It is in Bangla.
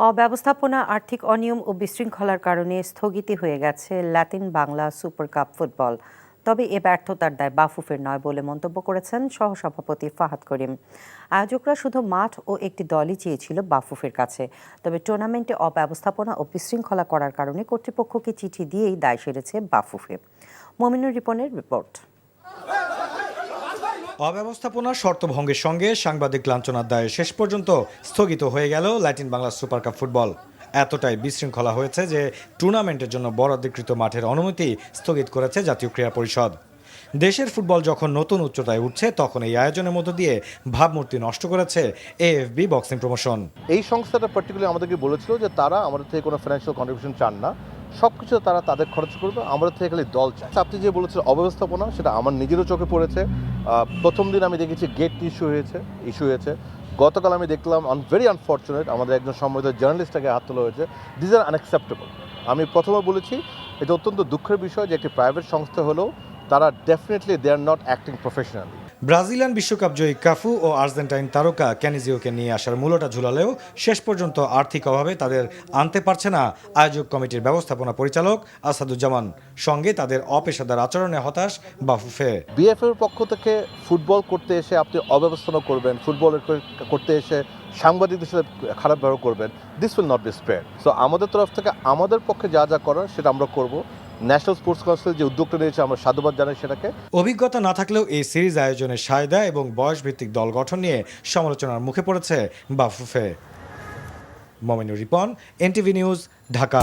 অব্যবস্থাপনা, আর্থিক অনিয়ম ও বিশৃঙ্খলার কারণে স্থগিত হয়ে গেছে Latin Bangla super cup football. তবে এ ব্যর্থতার দায় বাফুফের নয় বলে মন্তব্য করেছেন সহসভাপতি ফাহাদ করিম। আয়োজকরা শুধু মাঠ ও একটি দলই চেয়েছিল বাফুফের কাছে। তবে টুর্নামেন্টে অব্যবস্থাপনা ও বিশৃঙ্খলা করার কারণে কর্তৃপক্ষকে চিঠি দিয়েই দায় সেরেছে বাফুফে। মমিনুর রিপনের রিপোর্ট। অব্যবস্থাপনার শর্তভঙ্গের সঙ্গে সাংবাদিক লাঞ্ছনার দায়ে শেষ পর্যন্ত স্থগিত হয়ে গেল Latin Bangla super cup football. এতটাই বিশৃঙ্খলা হয়েছে যে টুর্নামেন্টের জন্য বরাদ্দকৃত মাঠের অনুমতি স্থগিত করেছে জাতীয় ক্রীড়া পরিষদ। দেশের ফুটবল যখন নতুন উচ্চতায় উঠছে তখন এই আয়োজনের মধ্য দিয়ে ভাবমূর্তি নষ্ট করেছে এএফবি বক্সিং প্রমোশন। এই সংস্থাটা পার্টিকুলারলি আমাদেরকে বলেছিল যে তারা আমাদের থেকে কোনো ফাইন্যান্সিয়াল কন্ট্রিবিউশন চান না, সব কিছু তারা তাদের খরচ করবে, আমাদের থেকে খালি দল চায়। আপনি যে বলেছেন অব্যবস্থাপনা, সেটা আমার নিজেরও চোখে পড়েছে। প্রথম দিন আমি দেখেছি গেট ইস্যু হয়েছে। গতকাল আমি দেখলাম ভেরি আনফর্চুনেট আমাদের একজন সম্মানিত জার্নালিস্টটাকে হাত তোলা হয়েছে। This are unacceptable. আমি প্রথমে বলেছি এটা অত্যন্ত দুঃখের বিষয় যে একটি প্রাইভেট সংস্থা হলেও তারা definitely they are not acting professionally. Brazilian বিশ্বকাপ জয়ী কাফু ও আর্জেন্টাইন তারকা ক্যানিজিওকে নিয়ে আসার মূলটা ঝুলালেও শেষ পর্যন্ত আর্থিক অভাবে তাদের আনতে পারছে না আয়োজক কমিটির ব্যবস্থাপনা পরিচালক আসাদুজ্জামান। সঙ্গে তাদের অপেশাদার আচরণে হতাশ বাফুফে। বিএফএর পক্ষ থেকে ফুটবল করতে এসে আপনি অব্যবস্থাপনা করবেন, ফুটবল করতে এসে সাংবাদিকদের সাথে খারাপ ব্যবহার করবেন, this will not be spread. So আমাদের তরফ থেকে আমাদের পক্ষে যা যা করার সেটা আমরা করব। ন্যাশনাল স্পোর্টস কাউন্সিল যে উদ্যোগটা নিয়েছে আমরা সাধুবাদ জানাই সেটাকে। অভিজ্ঞতা না থাকলেও এই সিরিজ আয়োজনের সায়দা এবং বয়সভিত্তিক দল গঠন নিয়ে সমালোচনার মুখে পড়েছে বাফুফে। Mominur Ripon, NTV news, Dhaka.